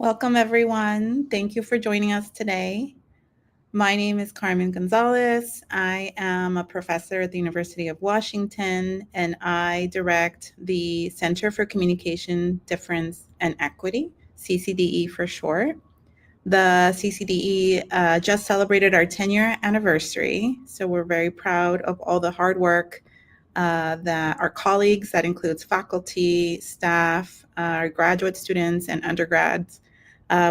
Welcome, everyone. Thank you for joining us today. My name is Carmen Gonzalez. I am a professor at the University of Washington, and I direct the Center for Communication, Difference, and Equity, CCDE for short. The CCDE just celebrated our 10-year anniversary, so we're very proud of all the hard work that our colleagues, that includes faculty, staff, our graduate students, and undergrads.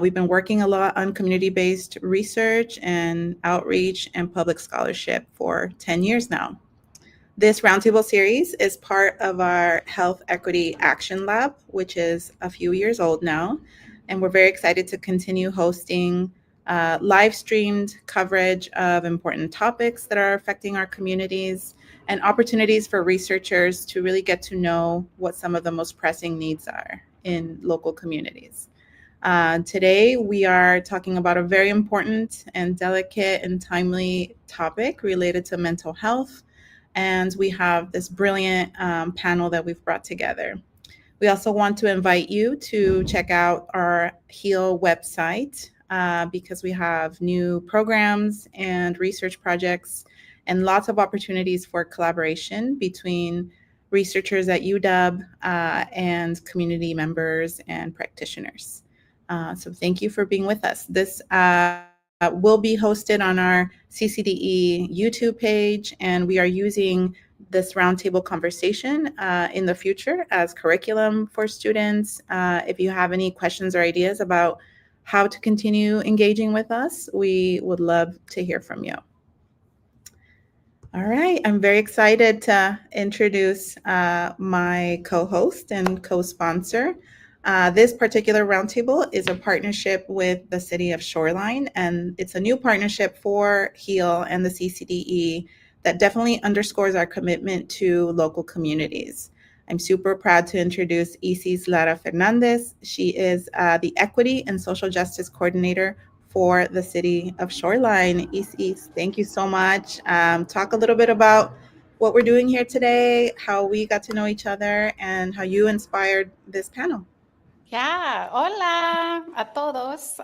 We've been working a lot on community-based research and outreach and public scholarship for 10 years now. This roundtable series is part of our Health Equity Action Lab, which is a few years old now. And we're very excited to continue hosting live streamed coverage of important topics that are affecting our communities and opportunities for researchers to really get to know what some of the most pressing needs are in local communities. Today, we are talking about a very important and delicate and timely topic related to mental health. And we have this brilliant panel that we've brought together. We also want to invite you to check out our HEAL website because we have new programs and research projects and lots of opportunities for collaboration between researchers at UW and community members and practitioners. So thank you for being with us. This will be hosted on our CCDE YouTube page, and we are using this roundtable conversation in the future as curriculum for students. If you have any questions or ideas about how to continue engaging with us, we would love to hear from you. All right, I'm very excited to introduce my co-host and co-sponsor. This particular roundtable is a partnership with the City of Shoreline, and it's a new partnership for HEAL and the CCDE that definitely underscores our commitment to local communities. I'm super proud to introduce Isis Lara Fernandez. She is the Equity and Social Justice Coordinator for the City of Shoreline. Isis, thank you so much. Talk a little bit about what we're doing here today, how we got to know each other, and how you inspired this panel. Yeah, hola a todos.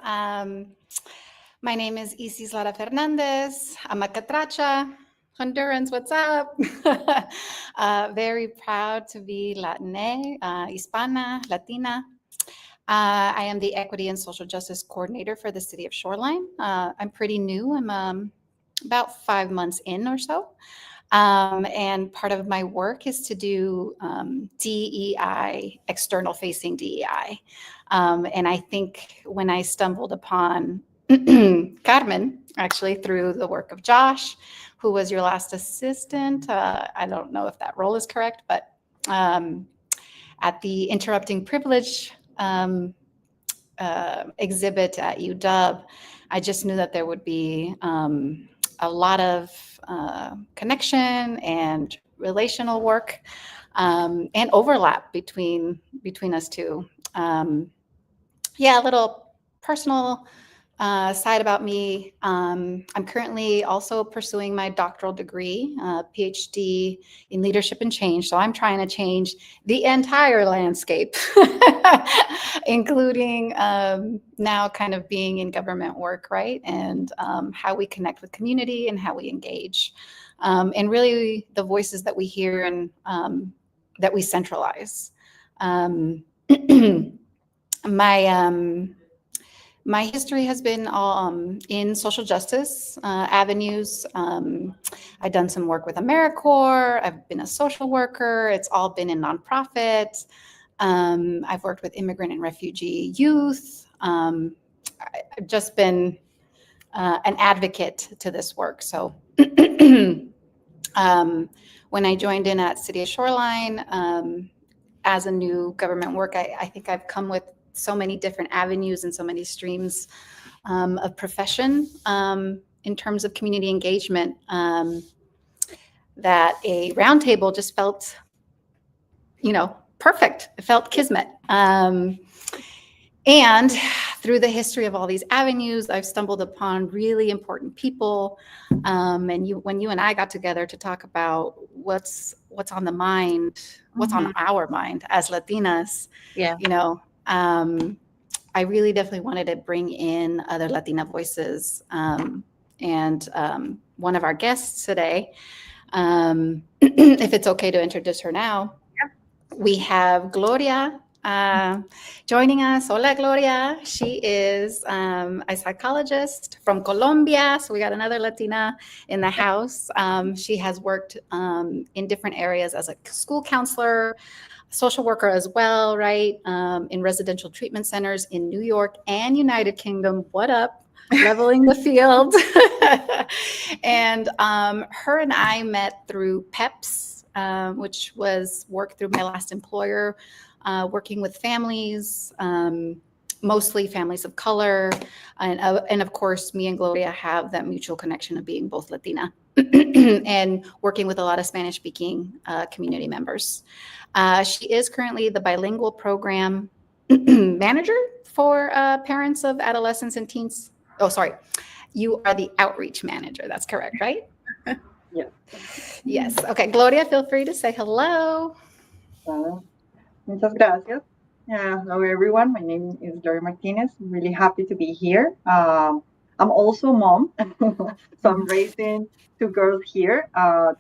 My name is Isis Lara Fernandez. I'm a catracha, Hondurans, what's up? Very proud to be Latina, Hispana, Latina. I am the Equity and Social Justice Coordinator for the City of Shoreline. I'm pretty new. I'm about 5 months in or so. And part of my work is to do DEI, external facing DEI. And I think when I stumbled upon Carmen, actually through the work of Josh, who was your last assistant, I don't know if that role is correct, but at the Interrupting Privilege exhibit at UW, I just knew that there would be a lot of connection and relational work and overlap between us two. Yeah, a little personal side about me. I'm currently also pursuing my doctoral degree, PhD in leadership and change. So I'm trying to change the entire landscape, including now kind of being in government work, right? And how we connect with community and how we engage. And really the voices that we hear and that we centralize. My history has been in social justice avenues. I've done some work with AmeriCorps. I've been a social worker. It's all been in nonprofit. I've worked with immigrant and refugee youth. I've just been an advocate to this work. So when I joined in at City of Shoreline as a new government work, I think I've come with so many different avenues and so many streams of profession in terms of community engagement that a roundtable just felt, perfect. It felt kismet. And through the history of all these avenues, I've stumbled upon really important people. And when you and I got together to talk about what's on the mind, what's on our mind as Latinas, Yeah. I really definitely wanted to bring in other Latina voices. And one of our guests today, if it's okay to introduce her now, we have Gloria joining us. Hola, Gloria. She is a psychologist from Colombia. So we got another Latina in the house. She has worked in different areas as a school counselor, social worker as well, right? In residential treatment centers in New York and United Kingdom. What up? Leveling the field. And her and I met through PEPS, which was work through my last employer, working with families, mostly families of color. And of course, me and Gloria have that mutual connection of being both Latina and working with a lot of Spanish-speaking community members. She is currently the bilingual program manager for parents of adolescents and teens. Oh, sorry. You are the outreach manager. That's correct, right? Yes. Yes. Okay. Gloria, feel free to say hello. Muchas gracias. Hello, everyone. My name is Gloria Martinez. I'm really happy to be here. I'm also a mom, so I'm raising two girls here,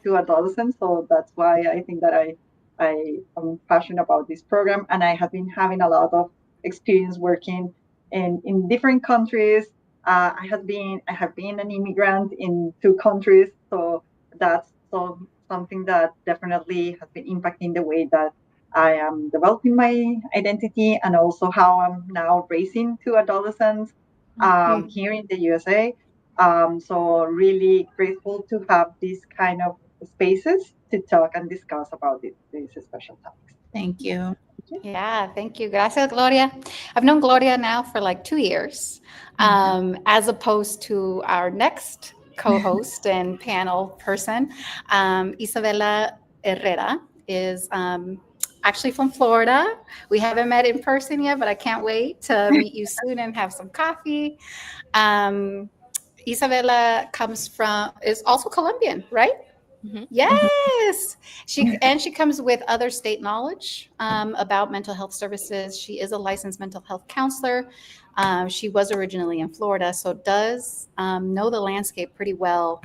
two adolescents. So that's why I think that I am passionate about this program, and I have been having a lot of experience working in different countries. I have been an immigrant in two countries, so that's something that definitely has been impacting the way that I am developing my identity and also how I'm now raising two adolescents here in the USA. So really grateful to have these kind of spaces to talk and discuss about these special topics. Thank you. Yeah, thank you. Gracias, Gloria. I've known Gloria now for like 2 years, as opposed to our next co-host and panel person. Isabella Herrera is actually from Florida. We haven't met in person yet, but I can't wait to meet you soon and have some coffee. Isabella is also Colombian, right? Mm-hmm. Yes, she comes with other state knowledge about mental health services. She is a licensed mental health counselor. She was originally in Florida, so does know the landscape pretty well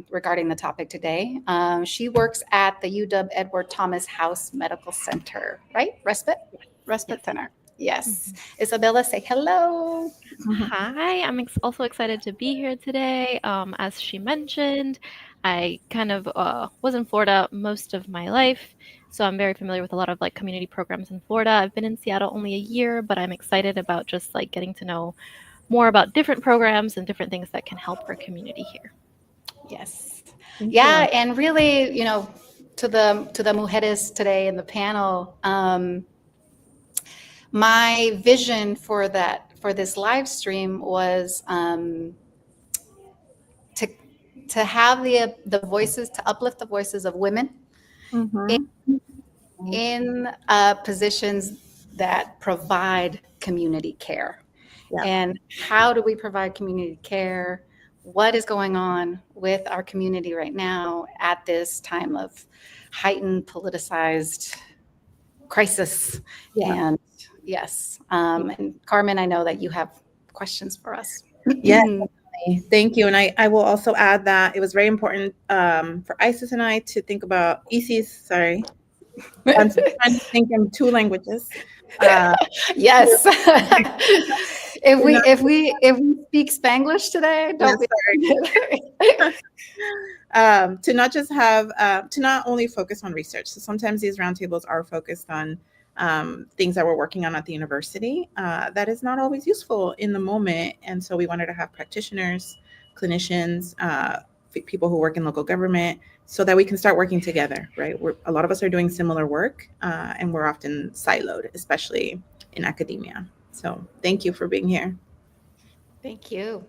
regarding the topic today. She works at the UW Edward Thomas House Medical Center, right? Respite Center. Yes. Isabella, say hello. Hi, I'm also excited to be here today. As she mentioned, I kind of was in Florida most of my life, so I'm very familiar with a lot of like community programs in Florida. I've been in Seattle only a year, but I'm excited about just like getting to know more about different programs and different things that can help our community here. Yes. Thank Yeah, you. and really, to the mujeres today in the panel, my vision for this live stream was to have the voices, to uplift the voices of women in positions that provide community care. Yeah. And how do we provide community care? What is going on with our community right now at this time of heightened politicized crisis? Yeah. And yes, and Carmen, I know that you have questions for us. Yeah, thank you. And I will also add that it was very important for Isis and I to think about sorry. I'm trying to think in two languages. Yes. if we speak Spanglish today, don't to not just have to not only focus on research. So sometimes these roundtables are focused on things that we're working on at the university. That is not always useful in the moment, and so we wanted to have practitioners, clinicians, people who work in local government, so that we can start working together. Right, a lot of us are doing similar work, and we're often siloed, especially in academia. So thank you for being here. Thank you.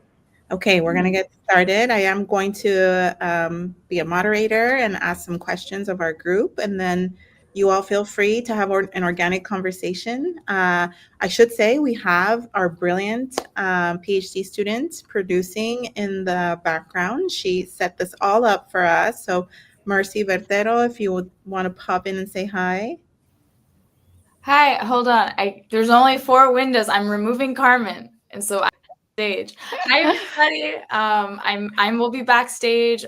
Okay, we're going to get started. I am going to be a moderator and ask some questions of our group, and then you all feel free to have an organic conversation. I should say we have our brilliant PhD student producing in the background. She set this all up for us. So Mercy Vertero, if you would want to pop in and say hi. Hi, hold on. There's only 4 windows. I'm removing Carmen, and so I'm stage. Hi, everybody. I will be backstage,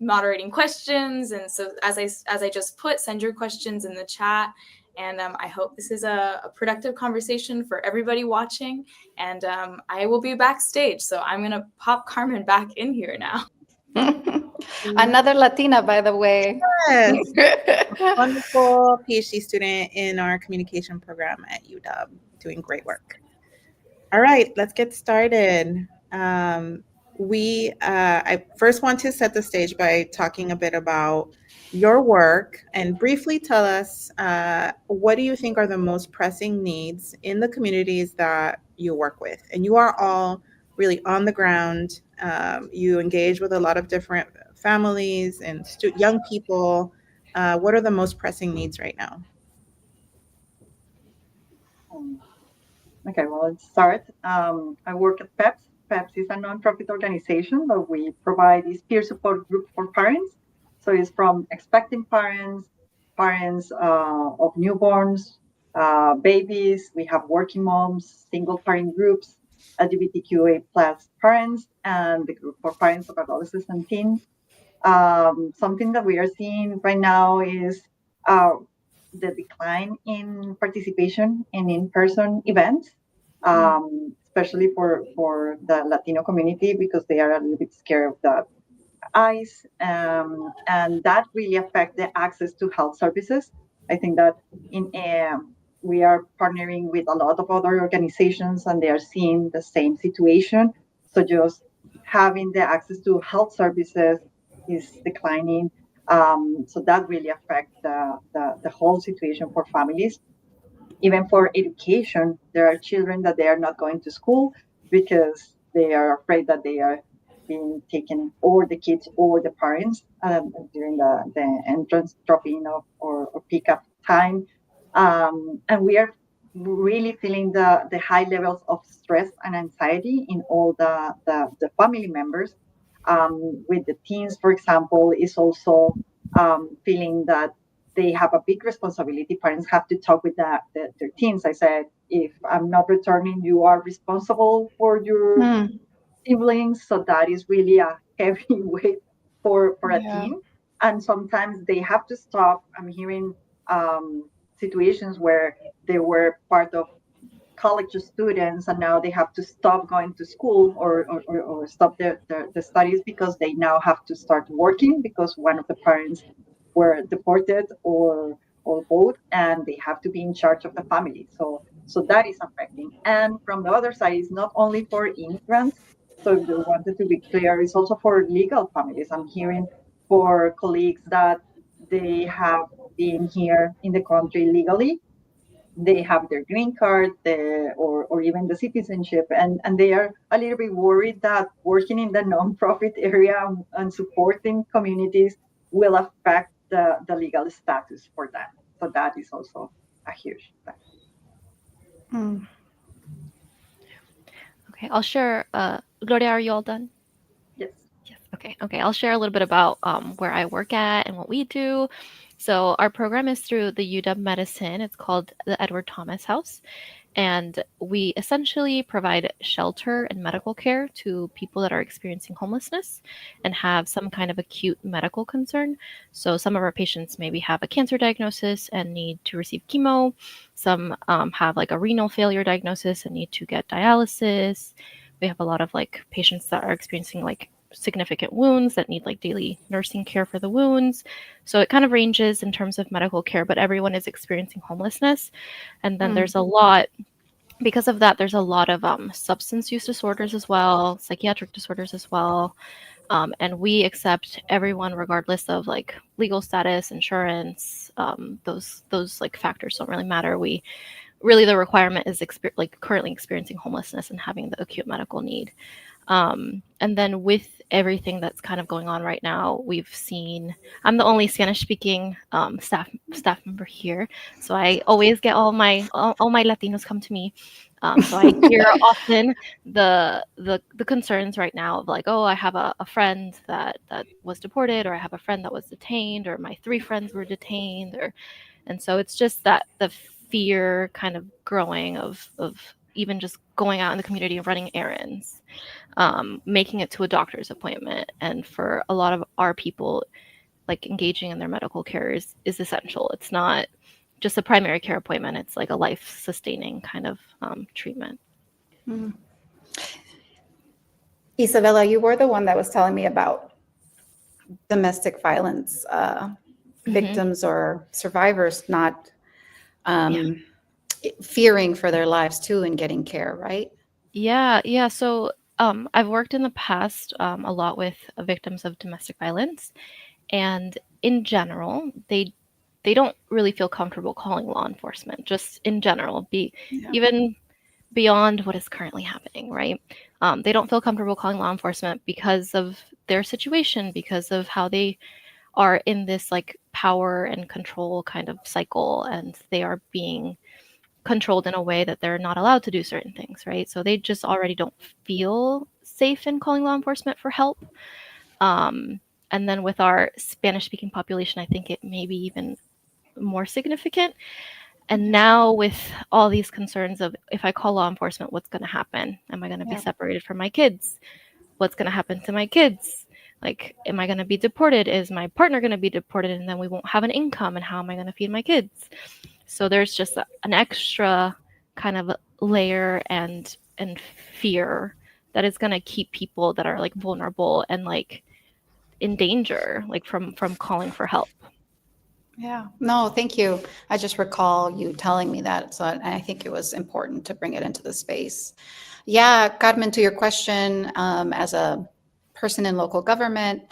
moderating questions, and so as I just put, send your questions in the chat, and I hope this is a productive conversation for everybody watching. And I will be backstage, so I'm gonna pop Carmen back in here now. Another Latina, by the way. Yes, wonderful PhD student in our communication program at UW, doing great work. All right, let's get started. I first want to set the stage by talking a bit about your work and briefly tell us what do you think are the most pressing needs in the communities that you work with? And you are all really on the ground. You engage with a lot of different families and young people. What are the most pressing needs right now? Okay, well, let's start. I work at PEPS. PEPS is a nonprofit organization that we provide this peer support group for parents. So it's from expecting parents, parents of newborns, babies. We have working moms, single parent groups, LGBTQA plus parents, and the group for parents of adolescents and teens. Something that we are seeing right now is uh, the decline in participation in in-person events, especially for the Latino community because they are a little bit scared of the ICE, and that really affect the access to health services. I think that in we are partnering with a lot of other organizations, and they are seeing the same situation. So just having the access to health services is declining. So that really affects the whole situation for families. Even for education, there are children that they are not going to school because they are afraid that they are being taken, or the kids or the parents, during the entrance drop-in or pickup time. And we are really feeling the high levels of stress and anxiety in all the family members. With the teens, for example, is also feeling that they have a big responsibility. Parents have to talk with their teens. I said, if I'm not returning, you are responsible for your siblings. So that is really a heavy weight for a Yeah. teen. And sometimes they have to stop. I'm hearing situations where they were part of college students and now they have to stop going to school or stop their studies because they now have to start working because one of the parents were deported or both, and they have to be in charge of the family. So that is affecting. And from the other side, it's not only for immigrants. So if you wanted to be clear, it's also for legal families. I'm hearing for colleagues that they have been here in the country legally, they have their green card, or even the citizenship, and they are a little bit worried that working in the nonprofit area and supporting communities will affect the legal status for them. So that is also a huge thing. Okay, I'll share. Gloria, are you all done? Yes. Yes. Okay. I'll share a little bit about where I work at and what we do. So our program is through the UW Medicine. It's called the Edward Thomas House. And we essentially provide shelter and medical care to people that are experiencing homelessness and have some kind of acute medical concern. So some of our patients maybe have a cancer diagnosis and need to receive chemo. Some have like a renal failure diagnosis and need to get dialysis. We have a lot of like patients that are experiencing like significant wounds that need like daily nursing care for the wounds. So it kind of ranges in terms of medical care, but everyone is experiencing homelessness. And then there's a lot, because of that, there's a lot of substance use disorders as well, psychiatric disorders as well. And we accept everyone regardless of like legal status, insurance. Those like factors don't really matter. We really, the requirement is like currently experiencing homelessness and having the acute medical need. And then with everything that's kind of going on right now, we've seen, I'm the only Spanish speaking staff member here. So I always get all my Latinos come to me. So I hear often the concerns right now of like, oh, I have a friend that was deported, or I have a friend that was detained, or my 3 friends were detained, or And so it's just that the fear kind of growing of even just going out in the community and running errands, making it to a doctor's appointment. And for a lot of our people, like engaging in their medical care is essential. It's not just a primary care appointment. It's like a life-sustaining kind of treatment. Mm. Isabella, you were the one that was telling me about domestic violence victims or survivors not fearing for their lives too and getting care, right? Yeah. So I've worked in the past a lot with victims of domestic violence, and in general, they don't really feel comfortable calling law enforcement. Just in general, even beyond what is currently happening, right? They don't feel comfortable calling law enforcement because of their situation, because of how they are in this like power and control kind of cycle, and they are being controlled in a way that they're not allowed to do certain things, right? So they just already don't feel safe in calling law enforcement for help. And then with our Spanish-speaking population, I think it may be even more significant. And now with all these concerns of, if I call law enforcement, what's going to happen? Am I going to be separated from my kids? What's going to happen to my kids? Like, am I going to be deported? Is my partner going to be deported? And then we won't have an income. And how am I going to feed my kids? So there's just an extra kind of layer and fear that is going to keep people that are like vulnerable and like in danger, like from calling for help. Yeah, no, thank you. I just recall you telling me that. So I think it was important to bring it into the space. Yeah, Carmen, to your question, as a person in local government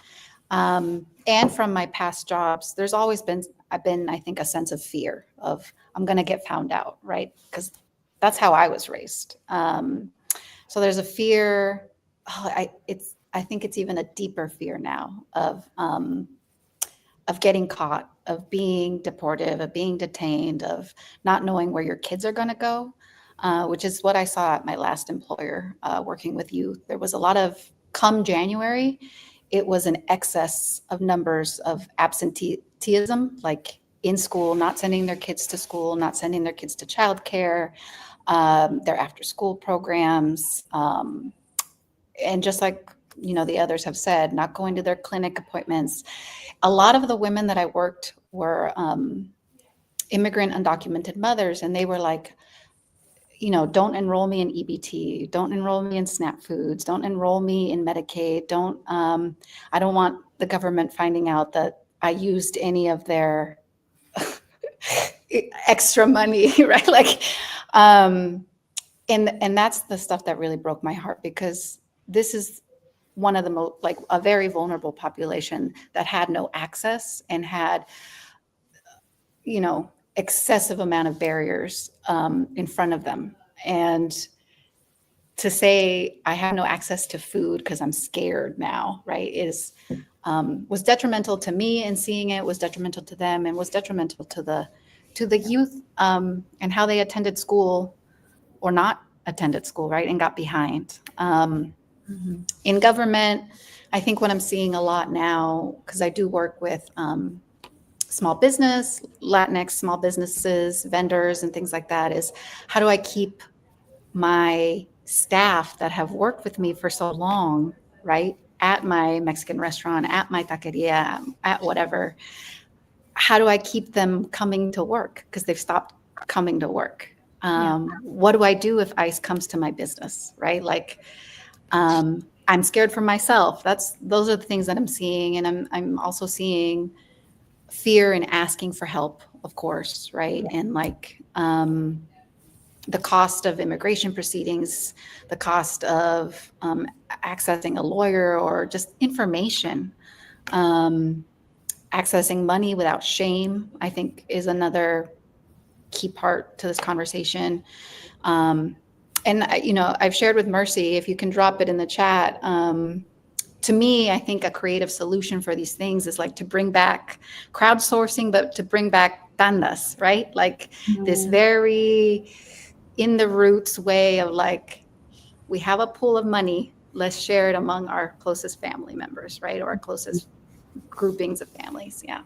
and from my past jobs, there's always been, I think, a sense of fear of I'm going to get found out, right? Because that's how I was raised. So there's a fear. I think it's even a deeper fear now of getting caught, of being deported, of being detained, of not knowing where your kids are going to go, which is what I saw at my last employer working with youth. There was a lot of, come January, it was an excess of numbers of absenteeism, like in school, not sending their kids to school, not sending their kids to childcare, their after school programs, and just like, the others have said, not going to their clinic appointments. A lot of the women that I worked were immigrant undocumented mothers, and they were like, don't enroll me in EBT, don't enroll me in SNAP foods, don't enroll me in Medicaid, I don't want the government finding out that I used any of their extra money, right? Like, and that's the stuff that really broke my heart, because this is one of the most, like, a very vulnerable population that had no access and had, excessive amount of barriers in front of them. And to say I have no access to food because I'm scared now, right, was detrimental to me, and seeing it was detrimental to them, and was detrimental to the youth and how they attended school or not attended school, right, and got behind. In government, I think what I'm seeing a lot now, because I do work with small business, Latinx small businesses, vendors, and things like that, is how do I keep my staff that have worked with me for so long, right, at my Mexican restaurant, at my taqueria, at whatever, how do I keep them coming to work? Because they've stopped coming to work. What do I do if ICE comes to my business, right? Like, I'm scared for myself. Those are the things that I'm seeing. And I'm also seeing fear in asking for help, of course, right? And like the cost of immigration proceedings, the cost of accessing a lawyer or just information, accessing money without shame, I think is another key part to this conversation. And I've shared with Mercy, if you can drop it in the chat. To me, I think a creative solution for these things is like to bring back crowdsourcing, but to bring back tandas, right? Like this very in the roots way of like, we have a pool of money, let's share it among our closest family members, right? Or our closest groupings of families. Yeah.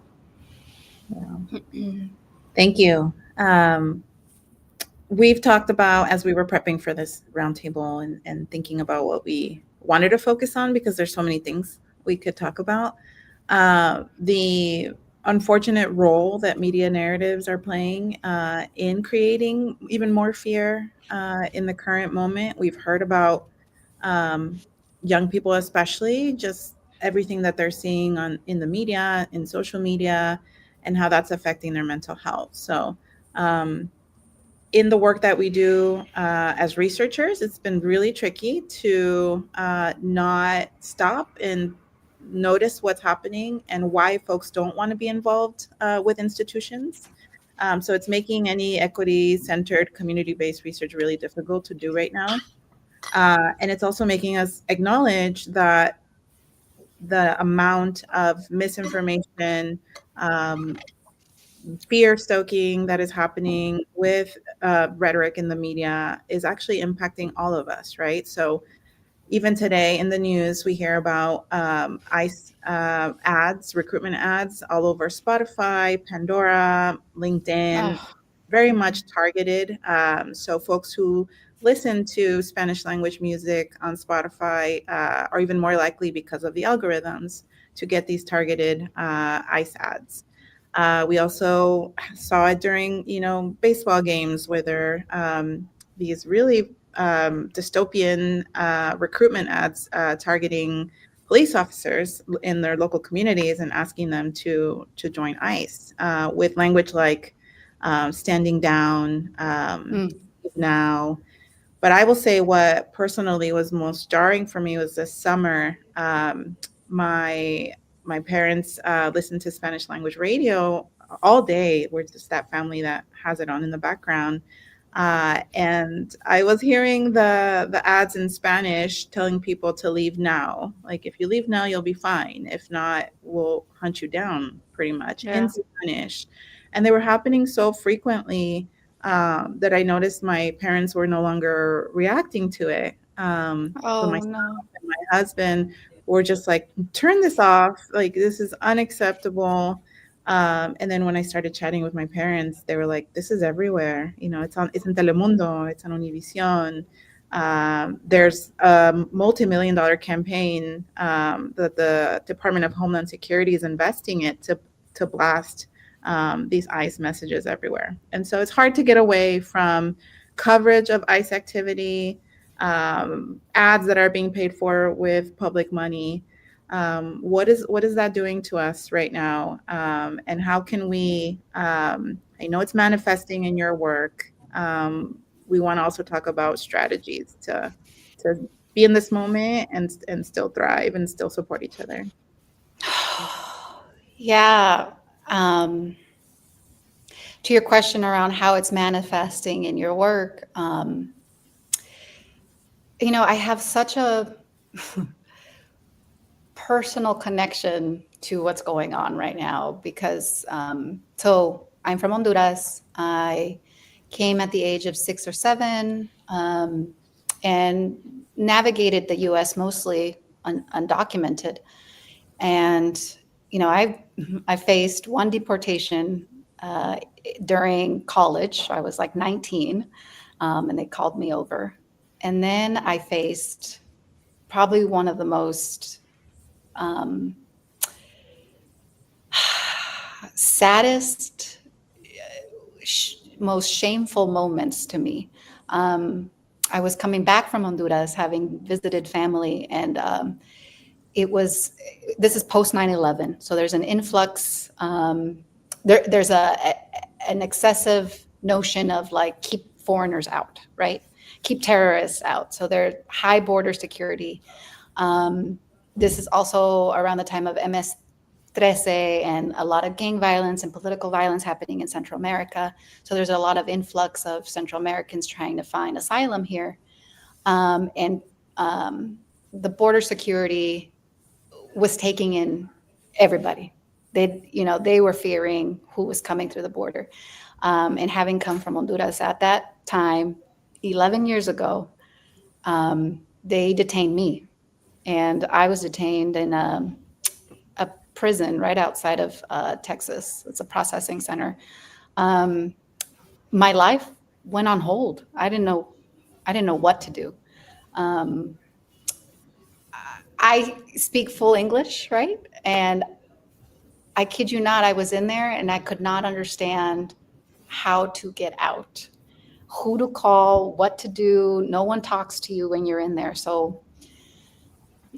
Thank you. We've talked about, as we were prepping for this roundtable and thinking about what we wanted to focus on, because there's so many things we could talk about. The unfortunate role that media narratives are playing in creating even more fear in the current moment. We've heard about young people, especially, just everything that they're seeing in the media, in social media, and how that's affecting their mental health. So, in the work that we do as researchers, it's been really tricky to not stop and notice what's happening and why folks don't want to be involved with institutions. So it's making any equity-centered, community-based research really difficult to do right now. And it's also making us acknowledge that the amount of misinformation, fear stoking that is happening with rhetoric in the media is actually impacting all of us, right? So even today in the news, we hear about ICE ads, recruitment ads all over Spotify, Pandora, LinkedIn, very much targeted. So folks who listen to Spanish language music on Spotify are even more likely, because of the algorithms, to get these targeted ICE ads. We also saw it during, baseball games where there these really dystopian recruitment ads targeting police officers in their local communities and asking them to join ICE with language like standing down, now. But I will say what personally was most jarring for me was this summer. My parents listened to Spanish language radio all day. We're just that family that has it on in the background. And I was hearing the ads in Spanish telling people to leave now. Like, if you leave now, you'll be fine. If not, we'll hunt you down, pretty much, in Spanish. And they were happening so frequently that I noticed my parents were no longer reacting to it. So myself and my husband were just like, turn this off. Like, this is unacceptable. And then when I started chatting with my parents, they were like, this is everywhere. It's in Telemundo, it's on Univision. There's a multi-million-dollar campaign that the Department of Homeland Security is investing it to blast these ICE messages everywhere. And so it's hard to get away from coverage of ICE activity, ads that are being paid for with public money. What is that doing to us right now? And how can we, I know it's manifesting in your work. We want to also talk about strategies to be in this moment and still thrive and still support each other. Yeah. To your question around how it's manifesting in your work, I have such a personal connection to what's going on right now because, so I'm from Honduras. I came at the age of 6 or 7 and navigated the US mostly undocumented. And, I faced one deportation during college. I was like 19 and they called me over. And then I faced probably one of the most saddest, most shameful moments to me. I was coming back from Honduras, having visited family, and this is post 9/11. So there's an influx. There's an excessive notion of like, keep foreigners out, right? Keep terrorists out. So there's high border security. This is also around the time of MS-13 and a lot of gang violence and political violence happening in Central America. So there's a lot of influx of Central Americans trying to find asylum here. And the border security was taking in everybody. They were fearing who was coming through the border. And having come from Honduras at that time, 11 years ago, they detained me. And I was detained in a prison right outside of Texas. It's a processing center. my life went on hold. I didn't know what to do. I speak full English, right? And I kid you not, I was in there and I could not understand how to get out, who to call, what to do. No one talks to you when you're in there. So,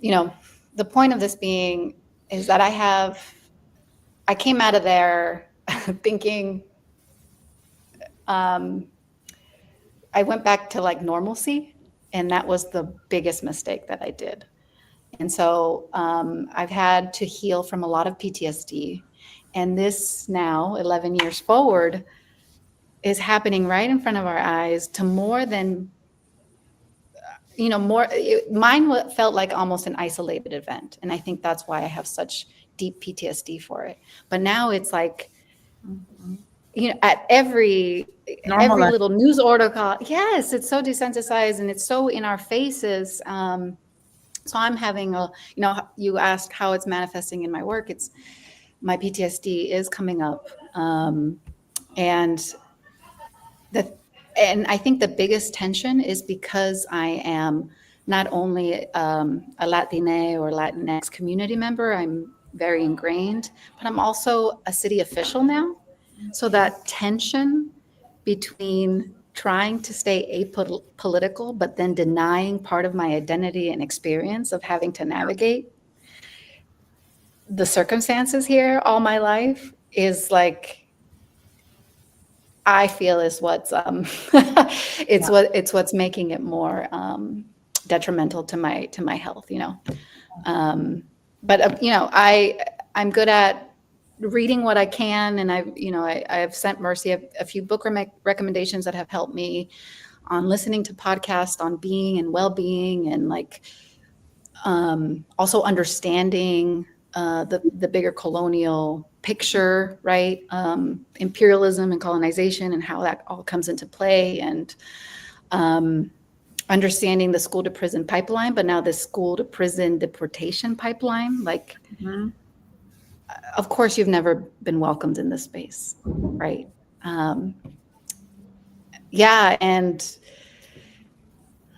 the point of this being is that I came out of there thinking, I went back to like normalcy, and that was the biggest mistake that I did. And so I've had to heal from a lot of PTSD. And this now, 11 years forward, is happening right in front of our eyes to more than, mine felt like almost an isolated event. And I think that's why I have such deep PTSD for it. But now it's like, at every little news article, yes, it's so desensitized and it's so in our faces. So I'm having you asked how it's manifesting in my work. It's my PTSD is coming up. And I think the biggest tension is because I am not only a Latina or Latinx community member, I'm very ingrained, but I'm also a city official now. So that tension between trying to stay apolitical, but then denying part of my identity and experience of having to navigate the circumstances here all my life is like, I feel is what's it's what's making it more detrimental to my health, but I'm good at reading what I can, and I've sent Mercy a few book recommendations that have helped me on listening to podcasts on being and well-being, and like also understanding the bigger colonial picture, right? Imperialism and colonization and how that all comes into play, and understanding the school to prison pipeline, but now the school to prison deportation pipeline, like. Mm-hmm. Of course, you've never been welcomed in this space, right? And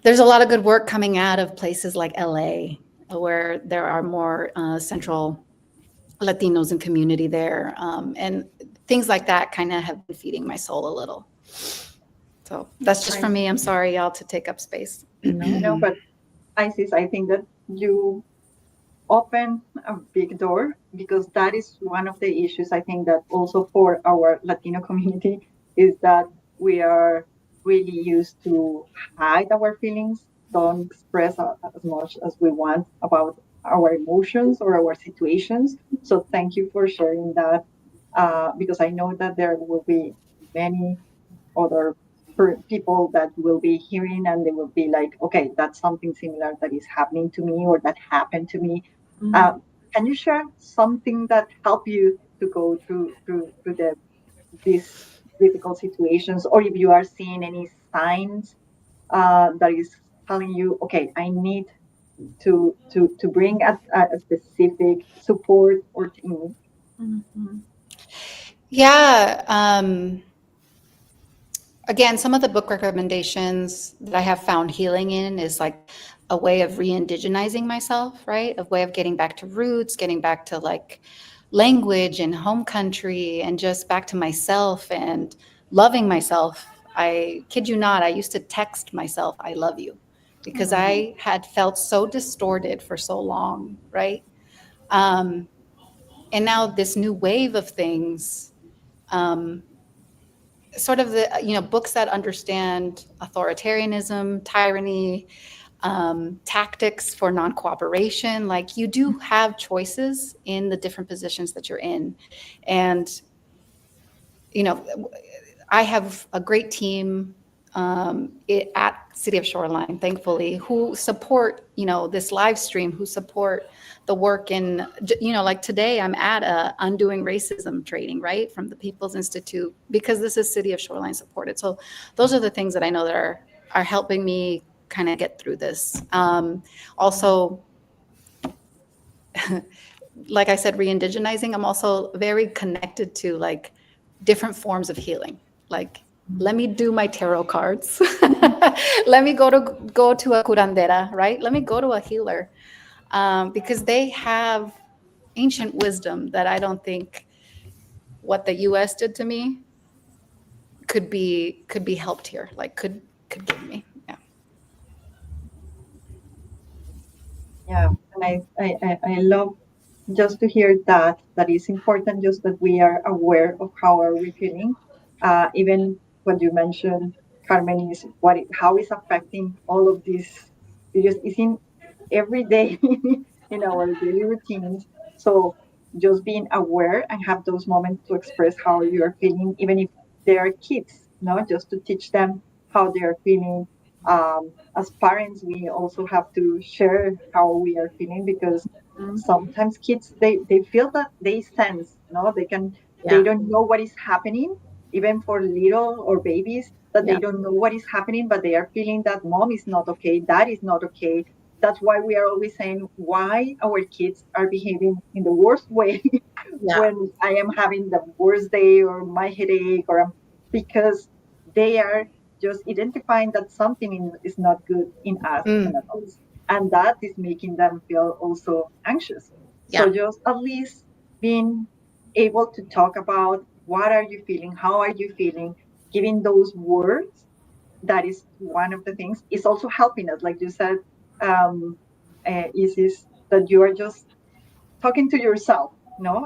there's a lot of good work coming out of places like LA, where there are more central Latinos and community there. And things like that kind of have been feeding my soul a little. So that's just for me. I'm sorry, y'all, to take up space. No, but Isis, I think that you open a big door, because that is one of the issues I think that also for our Latino community is that we are really used to hide our feelings, don't express as much as we want about our emotions or our situations. So thank you for sharing that, because I know that there will be many other people that will be hearing and they will be like, okay, that's something similar that is happening to me or that happened to me. Mm-hmm. Can you share something that helped you to go through these difficult situations, or if you are seeing any signs that is telling you, okay, I need to bring a specific support or team? Mm-hmm. Yeah. Again, some of the book recommendations that I have found healing in is like a way of re-indigenizing myself, right? A way of getting back to roots, getting back to like language and home country, and just back to myself and loving myself. I kid you not, I used to text myself, I love you, because I had felt so distorted for so long, right? And now this new wave of things, sort of the books that understand authoritarianism, tyranny, tactics for non-cooperation. Like, you do have choices in the different positions that you're in, and I have a great team at City of Shoreline, thankfully, who support this live stream, who support the work in, like today I'm at a Undoing Racism training, right, from the People's Institute, because this is City of Shoreline supported. So those are the things that I know that are helping me kind of get through this. Also, like I said, re-indigenizing, I'm also very connected to like different forms of healing. Like, let me do my tarot cards. Let me go to a curandera, right? Let me go to a healer, because they have ancient wisdom that I don't think what the U.S. did to me could be helped here. Like, could give me. Yeah. Yeah, and I love just to hear that it's important just that we are aware of how are we feeling. Even what you mentioned, Carmen, is how is affecting all of this, because it's in every day in our daily routines. So just being aware and have those moments to express how you are feeling, even if they are kids, just to teach them how they are feeling. As parents, we also have to share how we are feeling, because sometimes kids, they feel that they sense, they don't know what is happening, even for little or babies, that they don't know what is happening, but they are feeling that mom is not okay, dad is not okay. That's why we are always saying why our kids are behaving in the worst way when I am having the worst day or my headache, because they are just identifying that something is not good in us and adults, and that is making them feel also anxious. So just at least being able to talk about what are you feeling, how are you feeling, giving those words, that is one of the things. Is also helping us, like you said, um, is that you are just talking to yourself.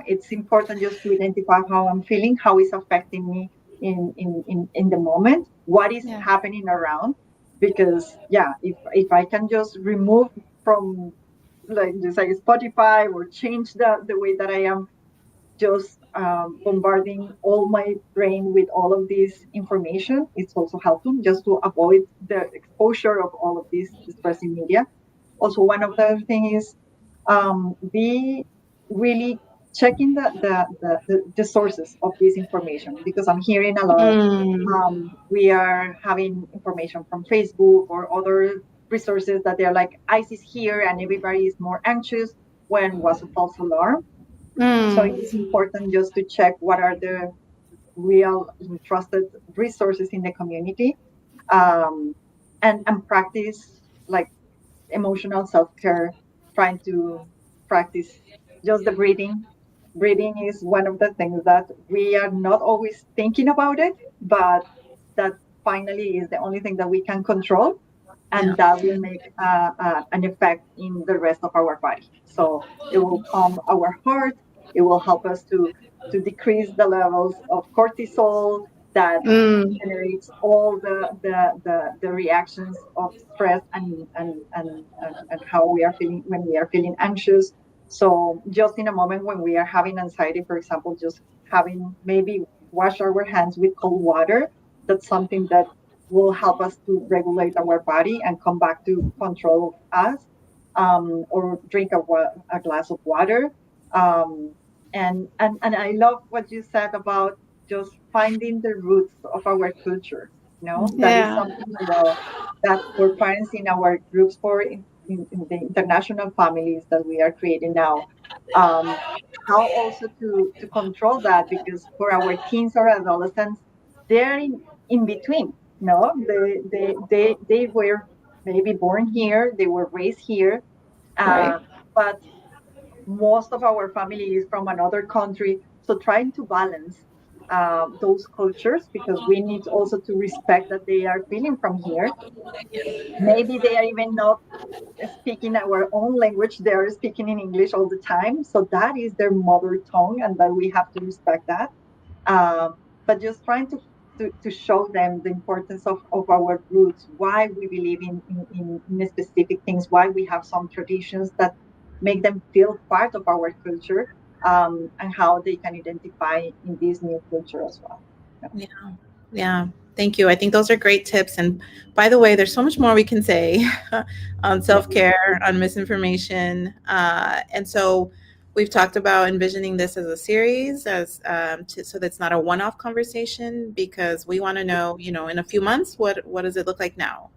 It's important just to identify how I'm feeling, how it's affecting me in the moment, what is happening around. Because if I can just remove from, like just like Spotify, or change the way that I am just bombarding all my brain with all of this information, it's also helping just to avoid the exposure of all of this distressing media. Also, one of the things is be really checking the sources of this information, because I'm hearing a lot. We are having information from Facebook or other resources that they're like, ICE is here and everybody is more anxious, when was a false alarm. So it is important just to check what are the real trusted resources in the community, um, and practice like emotional self-care, trying to practice just the breathing. Breathing is one of the things that we are not always thinking about it, but that finally is the only thing that we can control, and that will make an effect in the rest of our body. So it will calm our heart. It will help us to decrease the levels of cortisol that generates all the reactions of stress, and how we are feeling when we are feeling anxious. So just in a moment when we are having anxiety, for example, just having maybe wash our hands with cold water, that's something that will help us to regulate our body and come back to control us, or drink a glass of water. Um, and I love what you said about just finding the roots of our culture. That is something as well that for parents in our groups, in the international families that we are creating now, how also to control that, because for our teens or adolescents, they're in between. No, they were maybe born here, they were raised here, Right. but most of our family is from another country. So trying to balance those cultures, because we need also to respect that they are feeling from here. Maybe they are even not speaking our own language, they are speaking in English all the time. So that is their mother tongue, and that we have to respect that. But just trying to show them the importance of our roots, why we believe in specific things, why we have some traditions that make them feel part of our culture, and how they can identify in this new culture as well. Yeah. Yeah. Thank you. I think those are great tips. And by the way, there's so much more we can say on Yeah. self-care, on misinformation. And so we've talked about envisioning this as a series, so that's not a one-off conversation, because we want to know, in a few months, what does it look like now?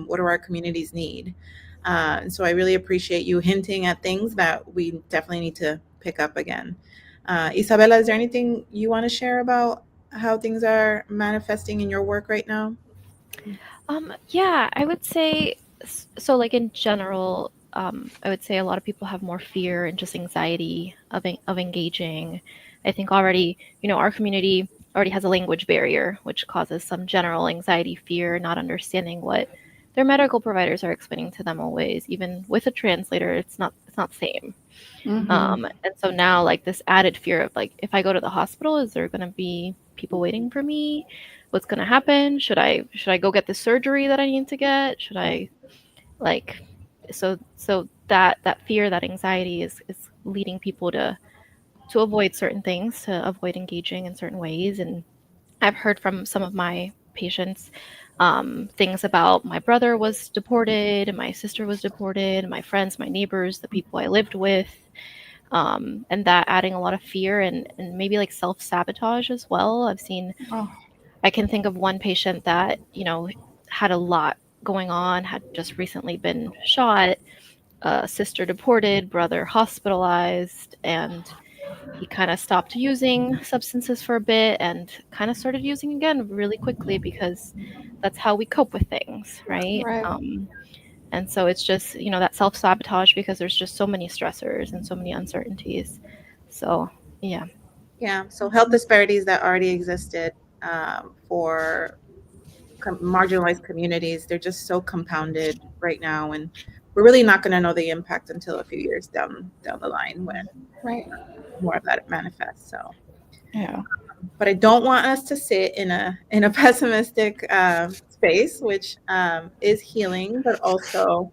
What do our communities need? And so I really appreciate you hinting at things that we definitely need to pick up again. Isabella, is there anything you want to share about how things are manifesting in your work right now? Yeah, I would say so. Like in general, I would say a lot of people have more fear and just anxiety of engaging. I think already, our community already has a language barrier, which causes some general anxiety, fear, not understanding what their medical providers are explaining to them always. Even with a translator, it's not the same. And so now, like, this added fear of, like, if I go to the hospital, is there going to be people waiting for me? What's going to happen? Should I go get the surgery that I need to get? Should I, like, so that fear, that anxiety is leading people to avoid certain things, to avoid engaging in certain ways. And I've heard from some of my patients things about my brother was deported, and my sister was deported, and my friends, my neighbors, the people I lived with, and that adding a lot of fear and maybe like self-sabotage as well. Oh. I can think of one patient that, had a lot going on, had just recently been shot, sister deported, brother hospitalized, and he kind of stopped using substances for a bit and kind of started using again really quickly because that's how we cope with things, right? Right. And so it's just, that self sabotage because there's just so many stressors and so many uncertainties. So, yeah. Yeah, so health disparities that already existed for marginalized communities, they're just so compounded right now, and we're really not going to know the impact until a few years down the line when Right. more of that manifests. So, Yeah. but I don't want us to sit in a pessimistic space, which is healing, but also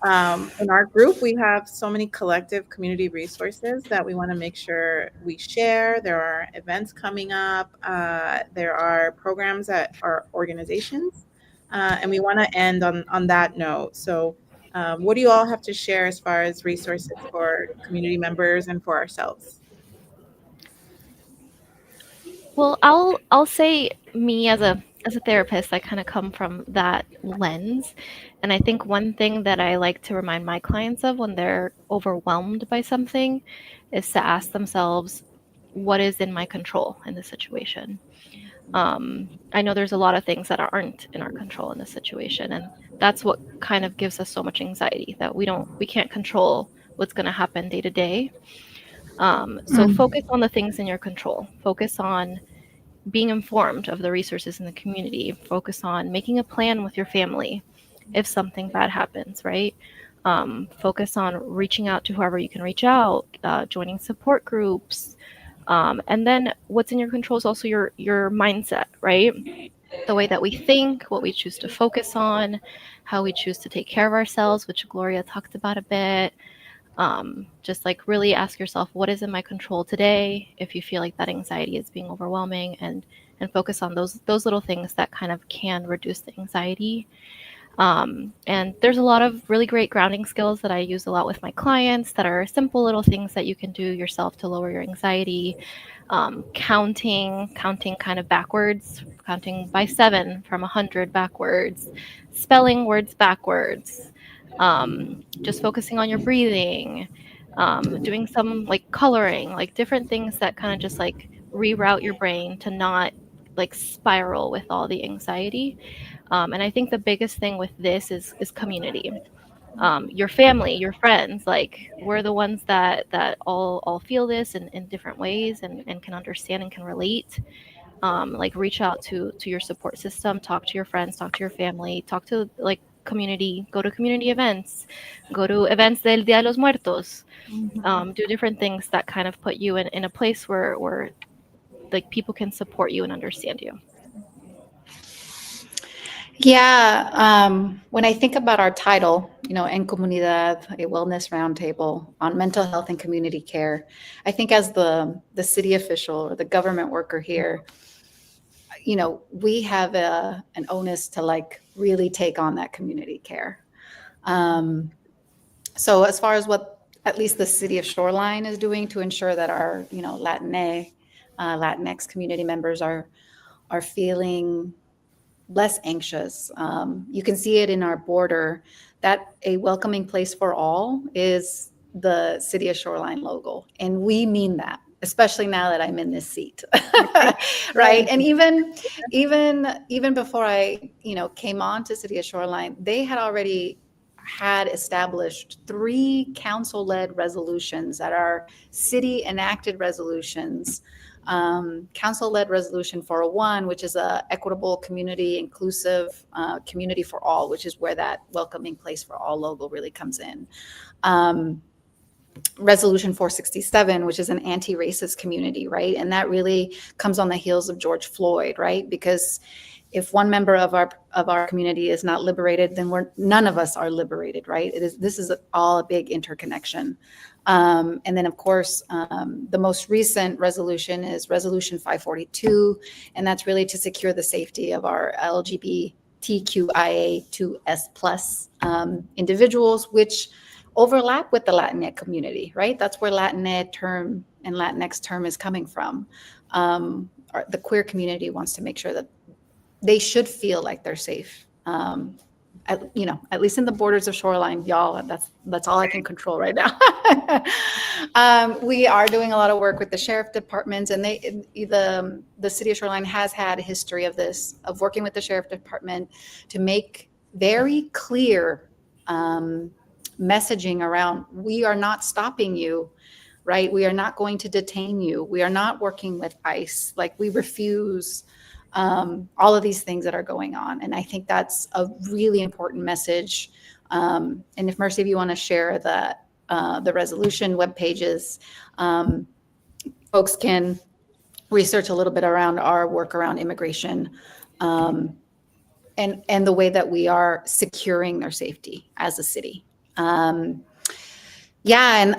in our group we have so many collective community resources that we want to make sure we share. There are events coming up. There are programs at our organizations, and we want to end on that note. So, what do you all have to share as far as resources for community members and for ourselves? Well, I'll say me as a therapist, I kind of come from that lens. And I think one thing that I like to remind my clients of when they're overwhelmed by something is to ask themselves, what is in my control in this situation? I know there's a lot of things that aren't in our control in this situation, and that's what kind of gives us so much anxiety, that we can't control what's going to happen day to day. So focus on the things in your control. Focus on being informed of the resources in the community. Focus on making a plan with your family if something bad happens, right? Focus on reaching out to whoever you can reach out, joining support groups. And then what's in your control is also your mindset, right? The way that we think, what we choose to focus on, how we choose to take care of ourselves, which Gloria talked about a bit. Just like really ask yourself, what is in my control today? If you feel like that anxiety is being overwhelming, and focus on those little things that kind of can reduce the anxiety. And there's a lot of really great grounding skills that I use a lot with my clients that are simple little things that you can do yourself to lower your anxiety. Counting kind of backwards, counting by 7 from 100 backwards, spelling words backwards, just focusing on your breathing, doing some like coloring, like different things that kind of just like reroute your brain to not like spiral with all the anxiety. And I think the biggest thing with this is community. Your family, your friends, like we're the ones that all feel this in different ways and can understand and can relate. Like reach out to your support system, talk to your friends, talk to your family, talk to like community, go to community events, go to events del Dia de los Muertos, do different things that kind of put you in a place where like people can support you and understand you. Yeah. When I think about our title, En Comunidad, a wellness roundtable on mental health and community care, I think as the city official or the government worker here, we have an onus to like really take on that community care. So as far as what at least the city of Shoreline is doing to ensure that our, Latinx community members are feeling less anxious. You can see it in our border that a welcoming place for all is the City of Shoreline logo. And we mean that. especially now that I'm in this seat, right? And even before I, came on to City of Shoreline, they had already had established 3 council-led resolutions that are city enacted resolutions. Council-led resolution 401, which is a equitable community, inclusive community for all, which is where that welcoming place for all logo really comes in. Resolution 467, which is an anti-racist community, right? And that really comes on the heels of George Floyd, right? Because if one member of our community is not liberated, then none of us are liberated, right? This is all a big interconnection. And then, of course, the most recent resolution is Resolution 542, and that's really to secure the safety of our LGBTQIA2S+ individuals, which overlap with the Latinx community, right? That's where Latinx term and Latinx term is coming from. The queer community wants to make sure that they should feel like they're safe. At least in the borders of Shoreline, y'all, that's all I can control right now. We are doing a lot of work with the sheriff departments, and the City of Shoreline has had a history of working with the sheriff department to make very clear messaging around, we are not stopping you, right? We are not going to detain you. We are not working with ICE. Like, we refuse all of these things that are going on. And I think that's a really important message. And if Mercy, if you want to share the resolution web pages, folks can research a little bit around our work around immigration, and the way that we are securing their safety as a city. And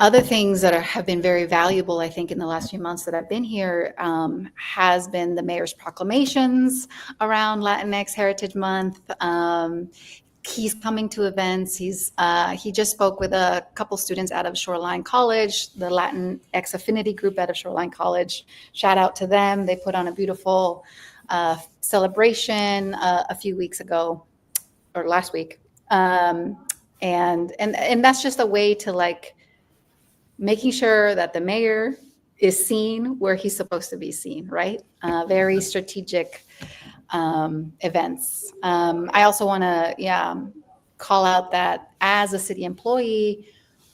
other things that have been very valuable, I think, in the last few months that I've been here, has been the mayor's proclamations around Latinx Heritage Month. He's coming to events. He just spoke with a couple students out of Shoreline College, the Latinx affinity group out of Shoreline College. Shout out to them. They put on a beautiful celebration a few weeks ago, or last week. And that's just a way to making sure that the mayor is seen where he's supposed to be seen, right? Very strategic events. I also want to call out that as a city employee,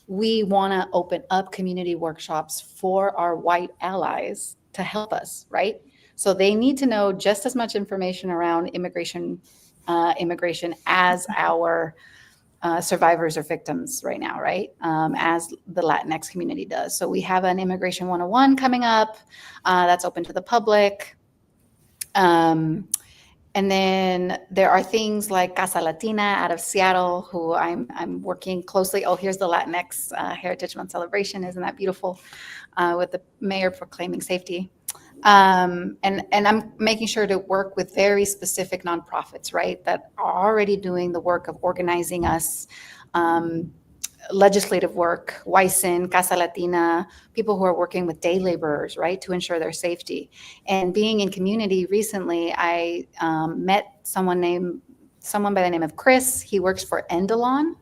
we want to open up community workshops for our white allies to help us, right? So they need to know just as much information around immigration as our survivors or victims right now, right? As the Latinx community does. So we have an Immigration 101 coming up that's open to the public. And then there are things like Casa Latina out of Seattle, who I'm working closely. Oh, here's the Latinx Heritage Month celebration. Isn't that beautiful? With the mayor proclaiming safety. And I'm making sure to work with very specific nonprofits, right, that are already doing the work of organizing us, legislative work, WISN, Casa Latina, people who are working with day laborers, right, to ensure their safety. And being in community recently, I met someone by the name of Chris. He works for Endalon,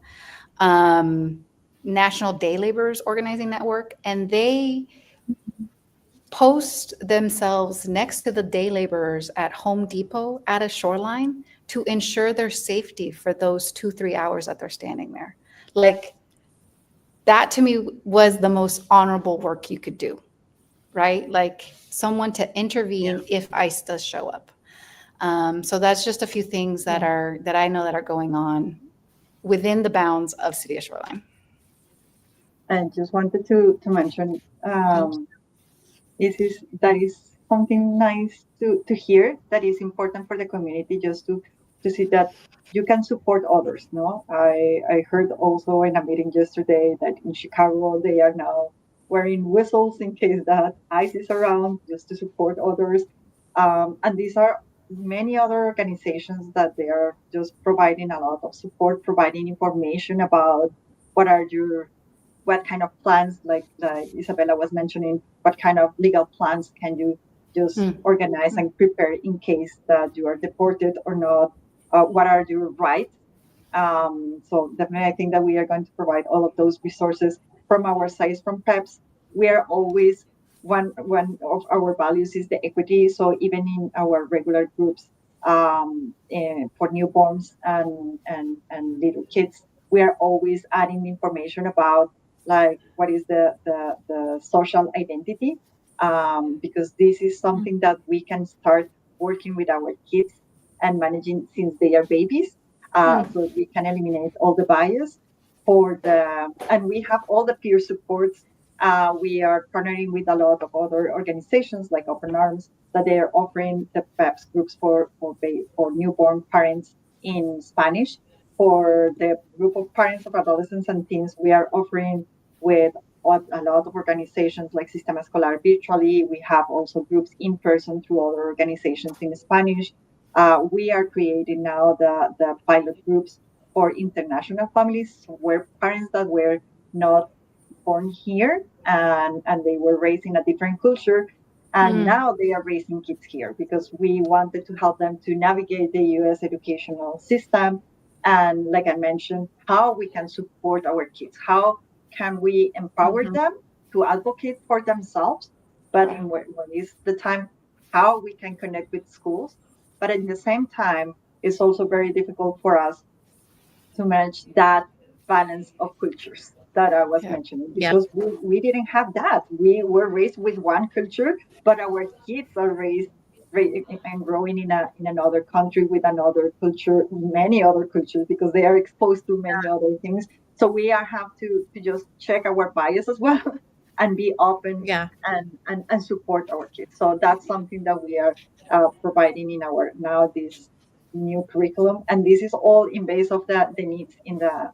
National Day Laborers Organizing Network, and they post themselves next to the day laborers at Home Depot at a Shoreline to ensure their safety for those 2-3 hours that they're standing there. That to me was the most honorable work you could do, right? Someone to intervene if ICE does show up. So that's just a few things that I know that are going on within the bounds of City of Shoreline. And just wanted to mention, that is something nice to hear, that is important for the community, just to see that you can support others. No, I heard also in a meeting yesterday that in Chicago they are now wearing whistles in case that ICE is around, just to support others. And these are many other organizations that they are just providing a lot of support, providing information about what kind of plans, like Isabella was mentioning, what kind of legal plans can you just organize and prepare in case that you are deported or not? What are your rights? So definitely, I think that we are going to provide all of those resources from our side, from PEPS. We are always one of our values is the equity. So even in our regular groups for newborns and little kids, we are always adding information about like what is the social identity, because this is something that we can start working with our kids and managing since they are babies, so we can eliminate all the bias for the, and we have all the peer supports. We are partnering with a lot of other organizations like Open Arms that they are offering the PEPS groups for newborn parents in Spanish. For the group of parents of adolescents and teens, we are offering with a lot of organizations like Sistema Escolar virtually. We have also groups in person through other organizations in Spanish. We are creating now the pilot groups for international families where parents that were not born here and they were raised in a different culture, and now they are raising kids here because we wanted to help them to navigate the US educational system. And like I mentioned, how we can support our kids, how can we empower them to advocate for themselves, but when is the time, how we can connect with schools. But at the same time, it's also very difficult for us to manage that balance of cultures that I was mentioning, because we didn't have that. We were raised with one culture, but our kids are raised and growing in another country with another culture, many other cultures, because they are exposed to many other things. So we have to just check our bias as well and be open and support our kids. So that's something that we are providing in our now this new curriculum, and this is all in base of the needs in the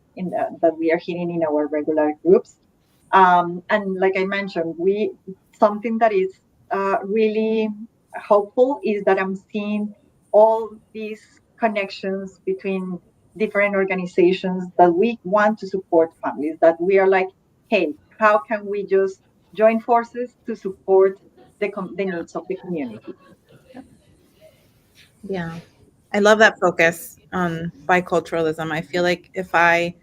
that we are hitting in our regular groups. And like I mentioned, we something that is really helpful is that I'm seeing all these connections between different organizations that we want to support families, that we are like, hey, how can we just join forces to support the needs of the community. Yeah. I love that focus on biculturalism. I feel like if I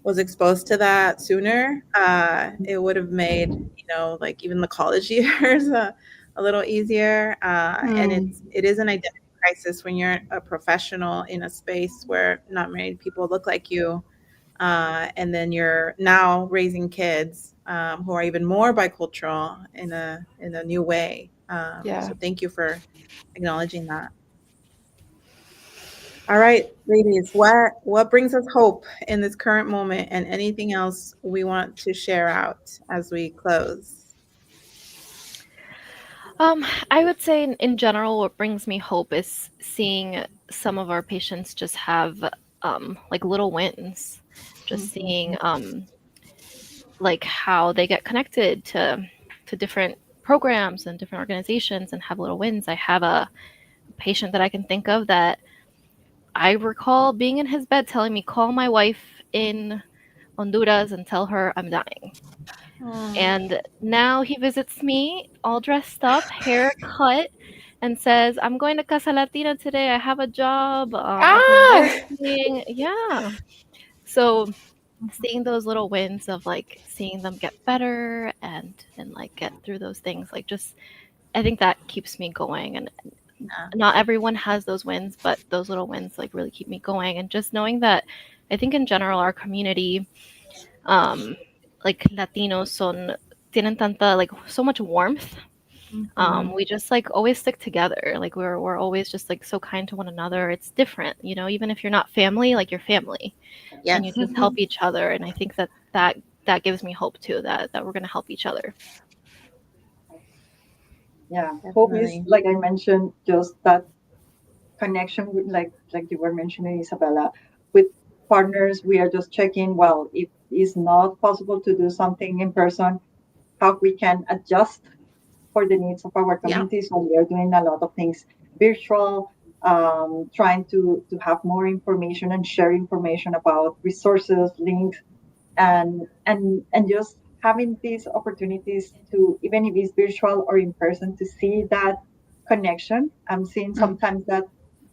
was exposed to that sooner, it would have made, like even the college years a little easier. And it is an identity crisis when you're a professional in a space where not many people look like you. And then you're now raising kids who are even more bicultural in a new way. So thank you for acknowledging that. All right, ladies, what brings us hope in this current moment, and anything else we want to share out as we close? I would say in general, what brings me hope is seeing some of our patients just have like little wins, just seeing like how they get connected to different programs and different organizations and have little wins. I have a patient that I can think of that I recall being in his bed telling me, call my wife in Honduras and tell her I'm dying. And now he visits me all dressed up, hair cut, and says, I'm going to Casa Latina today. I have a job. I'm working. Yeah. So seeing those little wins of like seeing them get better and like get through those things, like just I think that keeps me going. And not everyone has those wins, but those little wins like really keep me going. And just knowing that I think in general our community, like Latinos tienen tanta like so much warmth. We just like always stick together. Like we're always just like so kind to one another. It's different, even if you're not family, like you're family. Yes. And you just help each other. And I think that gives me hope too, that we're gonna help each other. Yeah, hope is, like I mentioned, just that connection with like you were mentioning, Isabella, with partners. We are just checking, well, if it's not possible to do something in person, how we can adjust for the needs of our community. So we are doing a lot of things virtual, trying to have more information and share information about resources, links, and just having these opportunities to, even if it's virtual or in person, to see that connection. I'm seeing sometimes that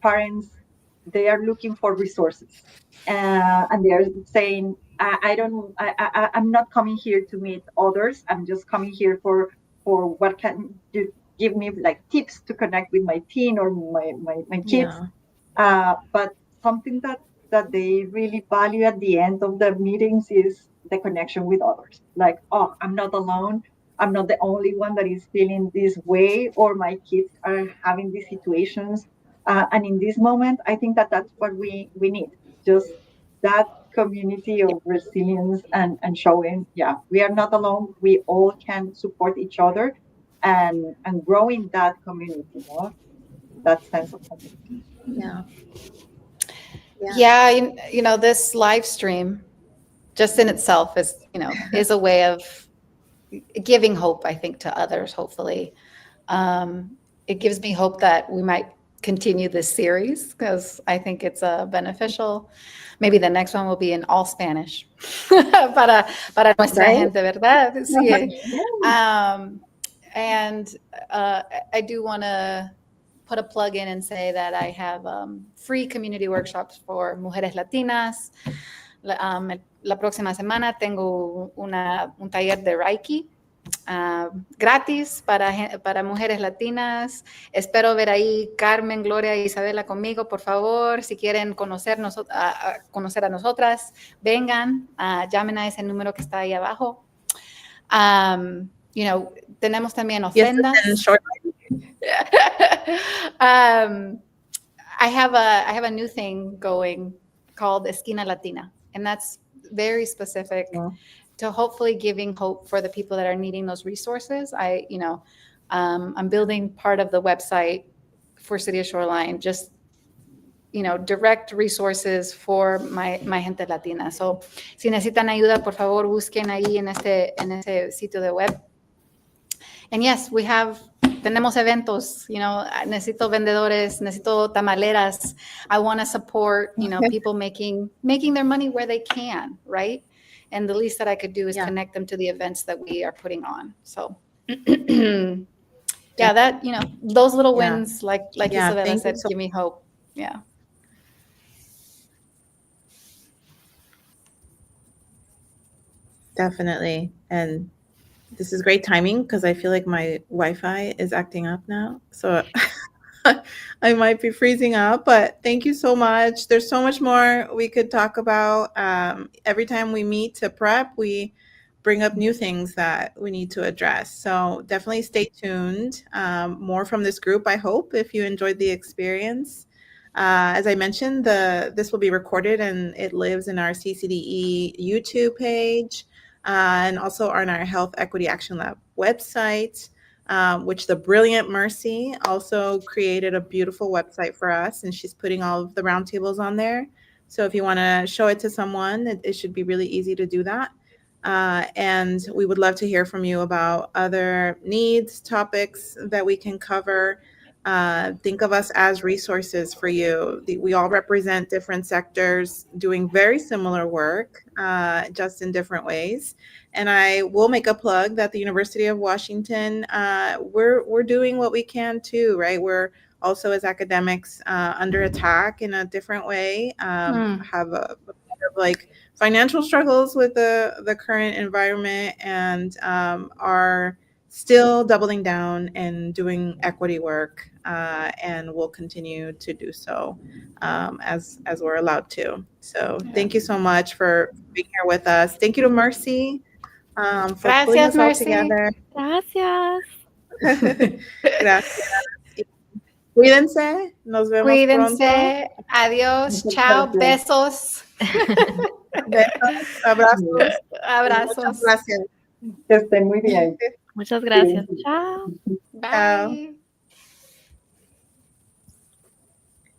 parents, they are looking for resources, and they're saying, I'm not coming here to meet others. I'm just coming here or what can you give me like tips to connect with my teen or my kids. But something that they really value at the end of the meetings is the connection with others. Like, oh, I'm not alone. I'm not the only one that is feeling this way, or my kids are having these situations. And in this moment, I think that that's what we need. Just that community of resilience and showing, yeah, we are not alone. We all can support each other and growing that community, no? That sense of community. Yeah. Yeah, you know, this live stream just in itself is, you know, is a way of giving hope, I think, to others, hopefully. It gives me hope that we might continue this series because I think it's beneficial. Maybe the next one will be in all Spanish para nuestra Right? gente, ¿verdad? Sí. And I do want to put a plug in and say that I have free community workshops for mujeres latinas. La próxima semana tengo un taller de Reiki gratis para mujeres latinas. Espero ver ahí Carmen, Gloria e Isabela conmigo, por favor. Si quieren conocer a nosotras, vengan, llamen a ese número que está ahí abajo. You know, tenemos también ofrendas. Yes, and Shoreline. I have a new thing going called Esquina Latina, and that's very specific to hopefully giving hope for the people that are needing those resources. I'm building part of the website for City of Shoreline, just, you know, direct resources for my gente latina. So, si necesitan ayuda, por favor, busquen ahí en ese sitio de web. And yes, tenemos eventos, you know, necesito vendedores, necesito tamaleras. I want to support, you know, people making their money where they can, right? And the least that I could do is connect them to the events that we are putting on. So, yeah, that, you know, those little wins, like Isabella said, give me hope. Yeah. Definitely. And this is great timing because I feel like my Wi-Fi is acting up now. So I might be freezing up, but thank you so much. There's so much more we could talk about. Every time we meet to prep, we bring up new things that we need to address. So definitely stay tuned. More from this group, I hope, if you enjoyed the experience. As I mentioned, this will be recorded and it lives in our CCDE YouTube page. And also on our Health Equity Action Lab website, which the brilliant Mercy also created a beautiful website for us, and she's putting all of the roundtables on there. So if you want to show it to someone, it should be really easy to do that. And we would love to hear from you about other needs, topics that we can cover. Think of us as resources for you. We all represent different sectors doing very similar work, just in different ways. And I will make a plug that the University of Washington, we're doing what we can too, right? We're also as academics under attack in a different way, have a like financial struggles with the current environment, and are still doubling down and doing equity work, and we'll continue to do so as we're allowed to. So thank you so much for being here with us. Thank you to Mercy for putting us all together. Gracias. Gracias. Cuídense. Nos vemos Cuídense. pronto. Adiós. Chao. Besos. Besos. Abrazos. Abrazos. Muchas gracias. Que estén muy bien. Muchas gracias. Chao. Bye.